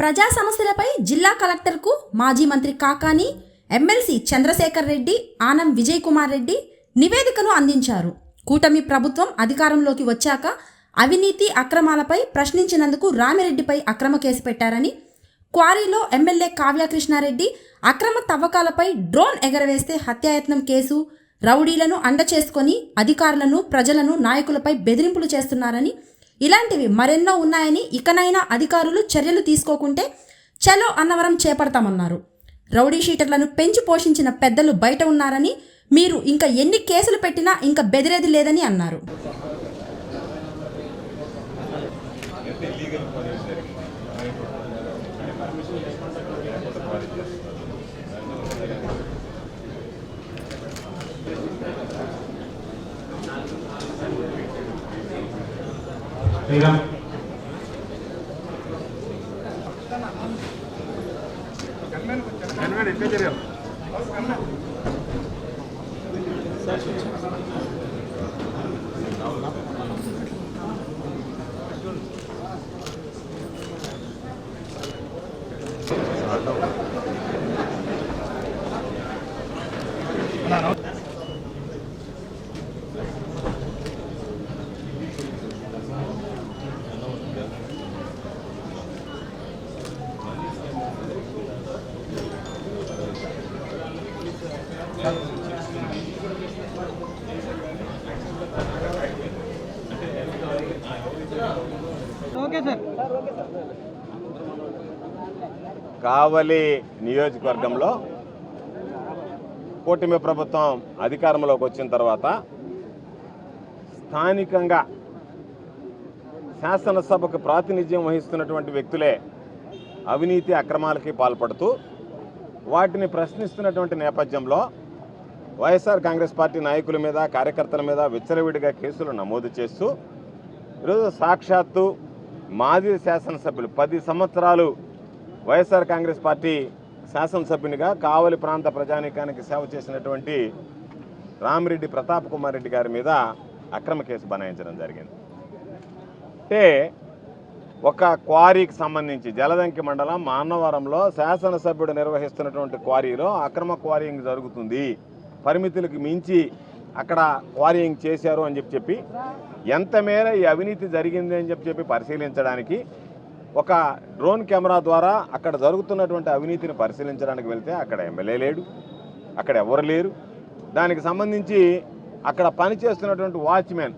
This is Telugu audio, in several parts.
ప్రజా సమస్యలపై జిల్లా కలెక్టర్కు మాజీ మంత్రి కాకాని, ఎమ్మెల్సీ చంద్రశేఖర్ రెడ్డి, ఆనం విజయ్ కుమార్ రెడ్డి నివేదికను అందించారు. కూటమి ప్రభుత్వం అధికారంలోకి వచ్చాక అవినీతి అక్రమాలపై ప్రశ్నించినందుకు రామిరెడ్డిపై అక్రమ కేసు పెట్టారని, క్వారీలో ఎమ్మెల్యే కావ్యకృష్ణారెడ్డి అక్రమ తవ్వకాలపై డ్రోన్ ఎగరవేస్తే హత్యాయత్నం కేసు, రౌడీలను అండ చేసుకొని అధికారులను, ప్రజలను, నాయకులపై బెదిరింపులు చేస్తున్నారని, ఇలాంటివి మరెన్నో ఉన్నాయని, ఇకనైనా అధికారులు చర్యలు తీసుకోకుంటే చలో అన్నవరం చేపడతామన్నారు. రౌడీ షీటర్లను పెంచి పోషించిన పెద్దలు బయట ఉన్నారని, మీరు ఇంకా ఎన్ని కేసులు పెట్టినా ఇంకా బెదిరేది లేదని అన్నారు. కావలి నియోజకవర్గంలో కూటమి ప్రభుత్వం అధికారంలోకి వచ్చిన తర్వాత స్థానికంగా శాసనసభకు ప్రాతినిధ్యం వహిస్తున్నటువంటి వ్యక్తులే అవినీతి అక్రమాలకి పాల్పడుతూ వాటిని ప్రశ్నిస్తున్నటువంటి నేపథ్యంలో వైఎస్ఆర్ కాంగ్రెస్ పార్టీ నాయకుల మీద, కార్యకర్తల మీద విచ్చలవిడిగా కేసులు నమోదు చేస్తూ ఈరోజు సాక్షాత్తు మాజీ శాసనసభ్యులు 10 సంవత్సరాలు వైఎస్ఆర్ కాంగ్రెస్ పార్టీ శాసనసభ్యునిగా కావలి ప్రాంత ప్రజానీకానికి సేవ చేసినటువంటి రామిరెడ్డి ప్రతాప్ కుమార్ రెడ్డి గారి మీద అక్రమ కేసు బనాయించడం జరిగింది. అంటే ఒక క్వారీకి సంబంధించి జలదంకి మండలం మానవరంలో శాసనసభ్యుడు నిర్వహిస్తున్నటువంటి క్వారీలో అక్రమ క్వారీయింగ్ జరుగుతుంది, పరిమితులకు మించి అక్కడ క్వారీయింగ్ చేశారు అని చెప్పి ఎంత మేర ఈ అవినీతి జరిగింది అని చెప్పి పరిశీలించడానికి ఒక డ్రోన్ కెమెరా ద్వారా అక్కడ జరుగుతున్నటువంటి అవినీతిని పరిశీలించడానికి వెళ్తే అక్కడ ఎమ్మెల్యే లేడు, అక్కడ ఎవరు లేరు. దానికి సంబంధించి అక్కడ పనిచేస్తున్నటువంటి వాచ్మెన్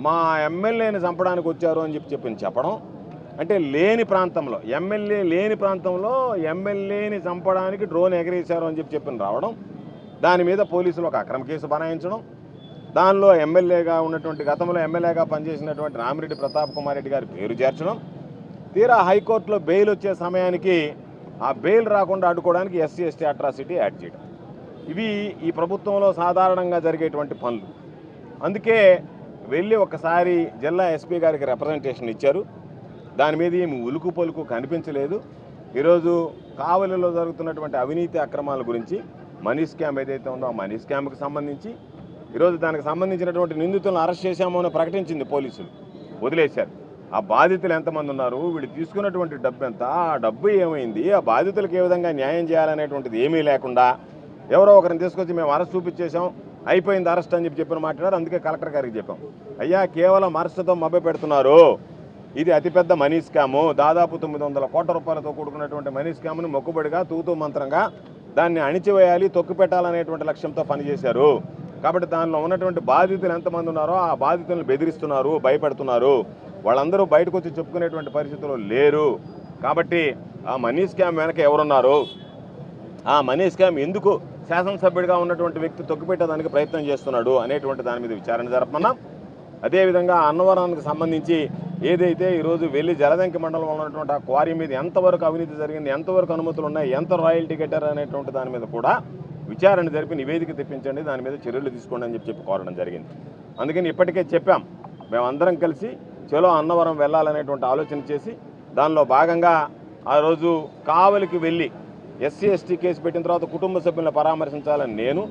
మా ఎమ్మెల్యేని చంపడానికి వచ్చారు అని చెప్పడం, అంటే లేని ప్రాంతంలో, ఎమ్మెల్యే లేని ప్రాంతంలో ఎమ్మెల్యేని చంపడానికి డ్రోన్ ఎగరేశారు అని చెప్పి రావడం, దాని మీద పోలీసులు ఒక అక్రమ కేసు బనాయించడం, దానిలో ఎమ్మెల్యేగా ఉన్నటువంటి గతంలో ఎమ్మెల్యేగా పనిచేసినటువంటి రామిరెడ్డి ప్రతాప్ కుమార్ రెడ్డి గారి పేరు చేర్చడం, తీరా హైకోర్టులో బెయిల్ వచ్చే సమయానికి ఆ బెయిల్ రాకుండా అడ్డుకోవడానికి ఎస్సీ ఎస్టీ అట్రాసిటీ యాడ్ చేయడం, ఇవి ఈ ప్రభుత్వంలో సాధారణంగా జరిగేటువంటి పనులు. అందుకే వెళ్ళి ఒకసారి జిల్లా ఎస్పీ గారికి రిప్రజెంటేషన్ ఇచ్చారు. దాని మీద ఏమి ఉలుకు పలుకు కనిపించలేదు. ఈరోజు కావలిలో జరుగుతున్నటువంటి అవినీతి అక్రమాల గురించి, మనీ స్కామ్ ఏదైతే ఉందో ఆ మనీ స్కామ్కి సంబంధించి ఈరోజు దానికి సంబంధించినటువంటి నిందితులను అరెస్ట్ చేశామో అని ప్రకటించింది పోలీసులు, వదిలేశారు. ఆ బాధితులు ఎంతమంది ఉన్నారు, వీళ్ళు తీసుకున్నటువంటి డబ్బు ఎంత, ఆ డబ్బు ఏమైంది, ఆ బాధితులకు ఏ విధంగా న్యాయం చేయాలనేటువంటిది ఏమీ లేకుండా ఎవరో ఒకరిని తీసుకొచ్చి మేము అరెస్ట్ చూపించేసాం, అయిపోయింది అరెస్ట్ అని చెప్పిన మాట్లాడారు. అందుకే కలెక్టర్ గారికి చెప్పాం, అయ్యా కేవలం అరెస్టుతో మభ్య పెడుతున్నారు, ఇది అతిపెద్ద మనీ స్కాము, దాదాపు 900 కోట్ల రూపాయలతో కూడుకున్నటువంటి మనీ స్కామ్ను మొక్కుబడిగా తూతూ మంత్రంగా దాన్ని అణిచివేయాలి, తొక్కిపెట్టాలనేటువంటి లక్ష్యంతో పనిచేశారు. కాబట్టి దానిలో ఉన్నటువంటి బాధితులు ఎంతమంది ఉన్నారో ఆ బాధితులను బెదిరిస్తున్నారు, భయపెడుతున్నారు. వాళ్ళందరూ బయటకు వచ్చి చెప్పుకునేటువంటి పరిస్థితుల్లో లేరు. కాబట్టి ఆ మనీ స్కామ్ వెనక ఎవరున్నారు, ఆ మనీ స్కామ్ ఎందుకు శాసనసభ్యుడిగా ఉన్నటువంటి వ్యక్తి తొక్కిపెట్టడానికి ప్రయత్నం చేస్తున్నాడు అనేటువంటి దాని మీద విచారణ జరపమన్నాం. అదేవిధంగా అన్నవరానికి సంబంధించి ఏదైతే ఈరోజు వెళ్ళి జలదంకి మండలంలో ఉన్నటువంటి ఆ క్వారీ మీద ఎంతవరకు అవినీతి జరిగింది, ఎంతవరకు అనుమతులు ఉన్నాయి, ఎంత రాయల్టీ కట్టారు అనేటువంటి దాని మీద కూడా విచారణ జరిపి నివేదిక తెప్పించండి, దాని మీద చర్యలు తీసుకోండి అని చెప్పి కోరడం జరిగింది. అందుకని ఇప్పటికే చెప్పాం, మేమందరం కలిసి చలో అన్నవరం వెళ్ళాలనేటువంటి ఆలోచన చేసి దానిలో భాగంగా ఆ రోజు కావలికి వెళ్ళి ఎస్సీ ఎస్టీ కేసు పెట్టిన తర్వాత కుటుంబ సభ్యులను పరామర్శించాలని నేను,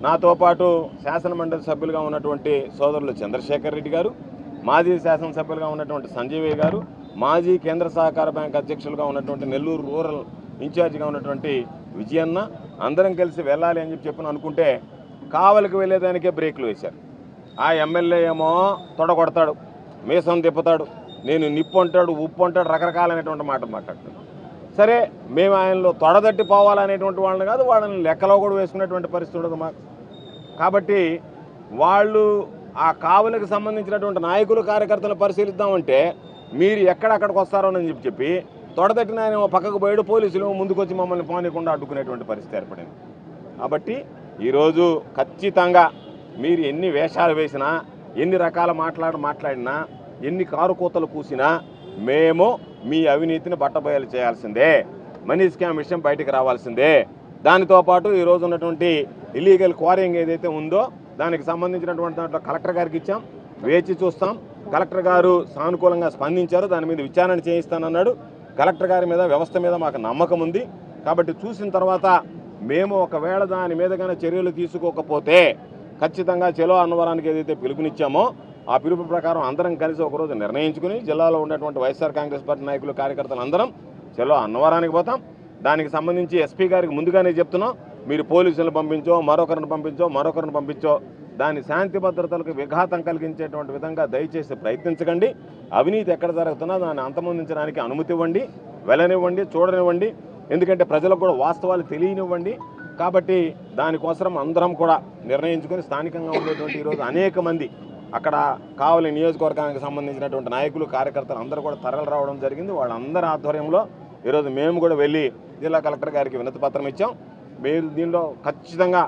నాతో పాటు శాసనమండలి సభ్యులుగా ఉన్నటువంటి సోదరులు చంద్రశేఖర్ రెడ్డి గారు, మాజీ శాసనసభ్యులుగా ఉన్నటువంటి సంజీవయ్య గారు, మాజీ కేంద్ర సహకార బ్యాంక్ అధ్యక్షులుగా ఉన్నటువంటి నెల్లూరు రూరల్ ఇన్ఛార్జిగా ఉన్నటువంటి విజయన్న అందరం కలిసి వెళ్ళాలి అని చెప్పి అనుకుంటే కావలికి వెళ్ళేదానికే బ్రేకులు వేశారు. ఆ ఎమ్మెల్యే ఏమో తొడగొడతాడు, మీసం తిప్పుతాడు, నేను నిప్పు అంటాడు, ఉప్పు అంటాడు, రకరకాలైనటువంటి మాటలు మాట్లాడతాడు. సరే, మేము ఆయనలో తొడదట్టి పోవాలనేటువంటి వాళ్ళని కాదు, వాళ్ళని లెక్కలో కూడా వేసుకునేటువంటి పరిస్థితి ఉండదు మాకు. కాబట్టి వాళ్ళు ఆ కావలికి సంబంధించినటువంటి నాయకులు కార్యకర్తలు పరిశీలిద్దామంటే మీరు ఎక్కడక్కడికి వస్తారోనని చెప్పి తొడదట్టిన ఆయన పక్కకు పోయాడు, పోలీసులు ముందుకు వచ్చి మమ్మల్ని పోనీయకుండా అడ్డుకునేటువంటి పరిస్థితి ఏర్పడింది. కాబట్టి ఈరోజు ఖచ్చితంగా మీరు ఎన్ని వేషాలు వేసినా, ఎన్ని రకాల మాట్లాడినా, ఎన్ని కారు కూతలు కూసినా మేము మీ అవినీతిని బట్టబయలు చేయాల్సిందే, మనీ స్కామ్ విషయం బయటికి రావాల్సిందే. దానితో పాటు ఈరోజు ఉన్నటువంటి ఇల్లీగల్ క్వారింగ్ ఏదైతే ఉందో దానికి సంబంధించినటువంటి దాంట్లో కలెక్టర్ గారికి ఇచ్చాం, వేచి చూస్తాం. కలెక్టర్ గారు సానుకూలంగా స్పందించారు, దాని మీద విచారణ చేయిస్తానన్నాడు. కలెక్టర్ గారి మీద, వ్యవస్థ మీద మాకు నమ్మకం ఉంది. కాబట్టి చూసిన తర్వాత మేము ఒకవేళ దాని మీదగానే చర్యలు తీసుకోకపోతే ఖచ్చితంగా చెలో అన్నవరానికి ఏదైతే పిలుపునిచ్చామో ఆ పిలుపు ప్రకారం అందరం కలిసి ఒకరోజు నిర్ణయించుకుని జిల్లాలో ఉన్నటువంటి వైఎస్ఆర్ కాంగ్రెస్ పార్టీ నాయకులు కార్యకర్తలు అందరం చెలో అన్నవరానికి పోతాం. దానికి సంబంధించి ఎస్పీ గారికి ముందుగానే చెప్తున్నాం, మీరు పోలీసులను పంపించో, మరొకరిని పంపించో దాని శాంతి భద్రతలకు విఘాతం కలిగించేటువంటి విధంగా దయచేసి ప్రయత్నించకండి. అవినీతి ఎక్కడ జరుగుతున్నా దాన్ని అంతమొందించడానికి అనుమతి ఇవ్వండి, వెళ్ళనివ్వండి, చూడనివ్వండి. ఎందుకంటే ప్రజలకు కూడా వాస్తవాలు తెలియనివ్వండి. కాబట్టి దానికోసం అందరం కూడా నిర్ణయించుకొని స్థానికంగా ఉండేటువంటి ఈరోజు అనేక మంది అక్కడ కావలి నియోజకవర్గానికి సంబంధించినటువంటి నాయకులు కార్యకర్తలు అందరూ కూడా తరలి రావడం జరిగింది. వాళ్ళందరి ఆధ్వర్యంలో ఈరోజు మేము కూడా వెళ్ళి జిల్లా కలెక్టర్ గారికి వినతి పత్రం ఇచ్చాం. మీరు దీనిలో ఖచ్చితంగా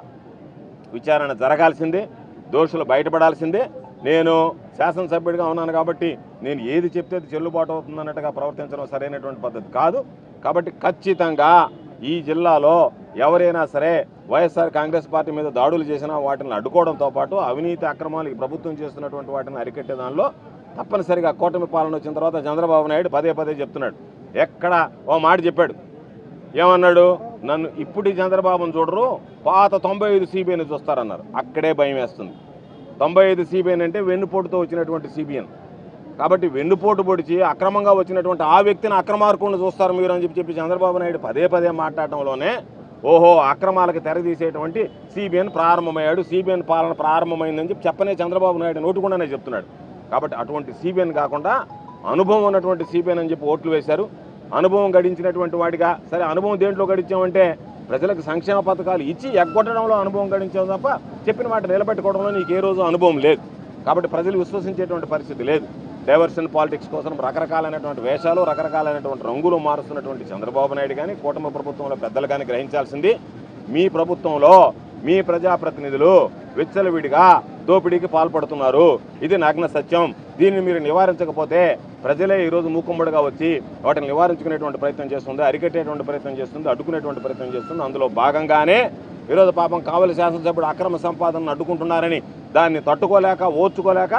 విచారణ జరగాల్సిందే, దోషులు బయటపడాల్సిందే. నేను శాసనసభ్యుడిగా ఉన్నాను కాబట్టి నేను ఏది చెప్తే అది చెల్లుబాటు అవుతుందన్నట్టుగా ప్రవర్తించడం సరైనటువంటి పద్ధతి కాదు. కాబట్టి ఖచ్చితంగా ఈ జిల్లాలో ఎవరైనా సరే వైఎస్ఆర్ కాంగ్రెస్ పార్టీ మీద దాడులు చేసినా వాటిని అడ్డుకోవడంతో పాటు అవినీతి అక్రమాలు ఈ ప్రభుత్వం చేస్తున్నటువంటి వాటిని అరికట్టే దానిలో తప్పనిసరిగా కూటమి పాలన వచ్చిన తర్వాత చంద్రబాబు నాయుడు పదే చెప్తున్నాడు. ఎక్కడ ఓ మాట చెప్పాడు, ఏమన్నాడు, నన్ను ఇప్పుడు చంద్రబాబును చూడరు, పాత 95 సిబిఐని చూస్తారన్నారు. అక్కడే భయం వేస్తుంది. 95 సిబిఐని అంటే వెన్నుపోటుతో వచ్చినటువంటి సిబిఐని. కాబట్టి వెన్నుపోటు పొడిచి అక్రమంగా వచ్చినటువంటి ఆ వ్యక్తిని అక్రమార్కుడిని చూస్తారు మీరు అని చెప్పి చంద్రబాబు నాయుడు పదే మాట్లాడటంలోనే ఓహో అక్రమాలకు తెరదీసేటువంటి సిబిఐని ప్రారంభమయ్యాడు, సిబిఐని పాలన ప్రారంభమైందని చెప్పనే చంద్రబాబు నాయుడు నోటుకుండానే చెప్తున్నాడు. కాబట్టి అటువంటి సిబిఐని కాకుండా అనుభవం ఉన్నటువంటి సిబిఐని అని చెప్పి ఓట్లు వేశారు. అనుభవం గడించినటువంటి వాడిగా, సరే అనుభవం దేంట్లో గడించామంటే ప్రజలకు సంక్షేమ పథకాలు ఇచ్చి ఎగ్గొట్టడంలో అనుభవం గడించాం తప్ప చెప్పిన మాట నిలబెట్టుకోవడంలో నీకు ఏ రోజు అనుభవం లేదు. కాబట్టి ప్రజలు విశ్వసించేటువంటి పరిస్థితి లేదు. డైవర్షన్ పాలిటిక్స్ కోసం రకరకాలైనటువంటి వేషాలు, రకరకాలైనటువంటి రంగులు మారుస్తున్నటువంటి చంద్రబాబు నాయుడు కానీ కూటమి ప్రభుత్వంలో పెద్దలు కానీ గ్రహించాల్సింది, మీ ప్రభుత్వంలో మీ ప్రజాప్రతినిధులు విచ్చలవిడిగా దోపిడీకి పాల్పడుతున్నారు. ఇది నగ్న సత్యం. దీన్ని మీరు నివారించకపోతే ప్రజలే ఈరోజు మూకుమ్మడిగా వచ్చి వాటిని నివారించుకునేటువంటి ప్రయత్నం చేస్తుంది, అరికట్టేటువంటి ప్రయత్నం చేస్తుంది, అడ్డుకునేటువంటి ప్రయత్నం చేస్తుంది. అందులో భాగంగానే ఈరోజు పాపం కావలి శాసనసభ్యుడు అక్రమ సంపాదనను అడ్డుకుంటున్నారని దాన్ని తట్టుకోలేక, ఓర్చుకోలేక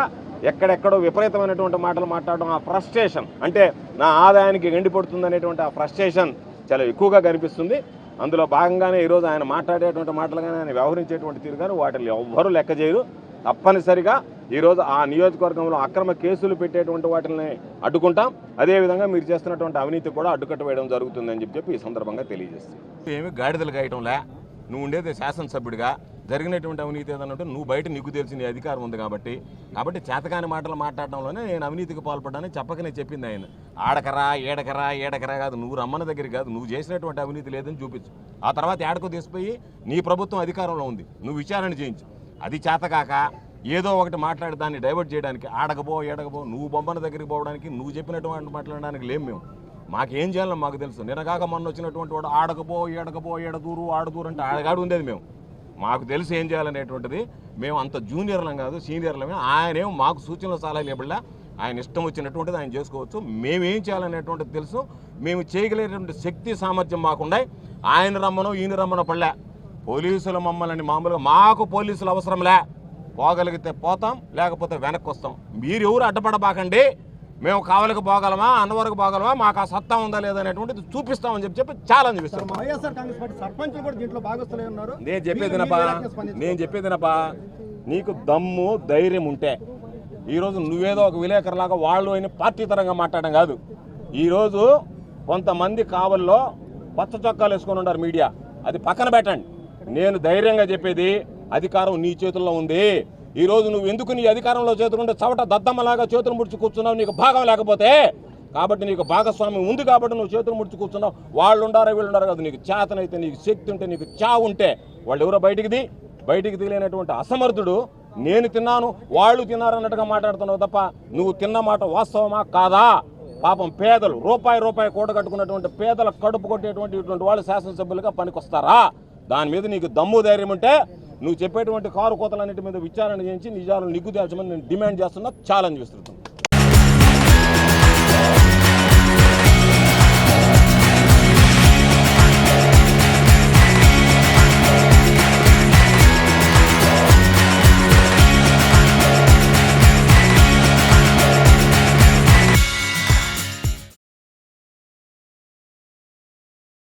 ఎక్కడెక్కడో విపరీతమైనటువంటి మాటలు మాట్లాడడం, ఆ ఫ్రస్ట్రేషన్ అంటే నా ఆదాయానికి గండిపడుతుంది అనేటువంటి ఆ ఫ్రస్ట్రేషన్ చాలా ఎక్కువగా కనిపిస్తుంది. అందులో భాగంగానే ఈరోజు ఆయన మాట్లాడేటువంటి మాటలు కానీ, ఆయన వ్యవహరించేటువంటి తీరు కానీ వాటిని ఎవ్వరూ లెక్క చేయరు. తప్పనిసరిగా ఈరోజు ఆ నియోజకవర్గంలో అక్రమ కేసులు పెట్టేటువంటి వాటిని అడ్డుకుంటాం. అదేవిధంగా మీరు చేస్తున్నటువంటి అవినీతి కూడా అడ్డుకట్ట వేయడం జరుగుతుందని చెప్పి ఈ సందర్భంగా తెలియజేస్తాం. ఏమి గాడిదలు గాయటంలే, నువ్వు ఉండేది శాసనసభ్యుడిగా జరిగినటువంటి అవినీతి ఏదన్నా ఉంటే నువ్వు బయట నీకు తెలిసిన అధికారం ఉంది కాబట్టి చేతకాని మాటలు మాట్లాడడంలోనే నేను అవినీతికి పాల్పడ్డానని చెప్పకనే చెప్పింది ఆయన. ఆడకరా ఏడకరా కాదు, నువ్వు రమ్మన్న దగ్గరికి కాదు, నువ్వు చేసినటువంటి అవినీతి లేదని చూపించు. ఆ తర్వాత ఏడకు తీసిపోయి నీ ప్రభుత్వం అధికారంలో ఉంది, నువ్వు విచారణ చేయించు. అది చేతకాక ఏదో ఒకటి మాట్లాడి దాన్ని డైవర్ట్ చేయడానికి ఆడకపో నువ్వు బొమ్మన దగ్గరికి పోవడానికి, నువ్వు చెప్పినటువంటి మాట్లాడడానికి లేము మేము. మాకేం చేయాలో మాకు తెలుసు. నిన్నగాక మొన్న వచ్చినటువంటి వాడు ఆడకపో ఏడదూరు ఆడదూరు అంటే ఆడగాడు ఉండేది. మేము మాకు తెలుసు ఏం చేయాలనేటువంటిది. మేము అంత జూనియర్లం కాదు, సీనియర్లమే. ఆయనేమో మాకు సూచనలు సలహాలు ఇవ్వబడలే, ఆయన ఇష్టం వచ్చినటువంటిది ఆయన చేసుకోవచ్చు. మేమేం చేయాలనేటువంటిది తెలుసు. మేము చేయగలిగేటువంటి శక్తి సామర్థ్యం మాకున్నాయి. ఆయన రమ్మనో ఈయన రమ్మనో పడలే. పోలీసులు మమ్మల్ని మామూలుగా మాకు పోలీసులు అవసరంలే, పోగలిగితే పోతాం, లేకపోతే వెనక్కి వస్తాం. మీరు ఎవరు అడ్డపడబాకండి. మేము కావలికి పోగలమా, అన్నవరకు పోగలమా, మాకు ఆ సత్తా ఉందా లేదా అనేటువంటిది చూపిస్తామని చెప్పి ఛాలెంజ్ ఇస్తాం. నేను చెప్పేదినప్పా నీకు దమ్ము ధైర్యం ఉంటే ఈరోజు నువ్వేదో ఒక విలేకరులాగా వాళ్ళు అని పార్టీ తరంగా మాట్లాడడం కాదు. ఈరోజు కొంతమంది కావల్లో పచ్చ చొక్కాలు వేసుకొని ఉన్నారు మీడియా, అది పక్కన పెట్టండి. నేను ధైర్యంగా చెప్పేది అధికారం నీ చేతుల్లో ఉంది. ఈరోజు నువ్వు ఎందుకు నీ అధికారంలో చేతులుంటే చవట దద్దమ్మలాగా చేతులు ముడిచి కూర్చున్నావు, నీకు భాగం లేకపోతే. కాబట్టి నీకు భాగస్వామ్యం ఉంది కాబట్టి నువ్వు చేతులు ముడిచి కూర్చున్నావు. వాళ్ళు ఉండారా వీళ్ళు ఉండారా కాదు, నీకు చేతనైతే, నీకు శక్తి ఉంటే, నీకు చావు ఉంటే వాళ్ళు ఎవరో బయటికి తీయలేనటువంటి అసమర్థుడు నేను తిన్నాను వాళ్ళు తిన్నారు అన్నట్టుగా మాట్లాడుతున్నావు తప్ప నువ్వు తిన్న మాట వాస్తవమా కాదా? పాపం పేదలు రూపాయి కూడగట్టుకున్నటువంటి పేదల కడుపు కొట్టేటువంటి ఇటువంటి వాళ్ళు శాసనసభ్యులుగా పనికొస్తారా? దాని మీద నీకు దమ్ము ధైర్యం ఉంటే నువ్వు చెప్పేటువంటి కారు కోతలన్నిటి మీద విచారణ చేయించి నిజాలను నిగ్గు తేల్చమని నేను డిమాండ్ చేస్తున్నా, ఛాలెంజ్ విస్తున్నా.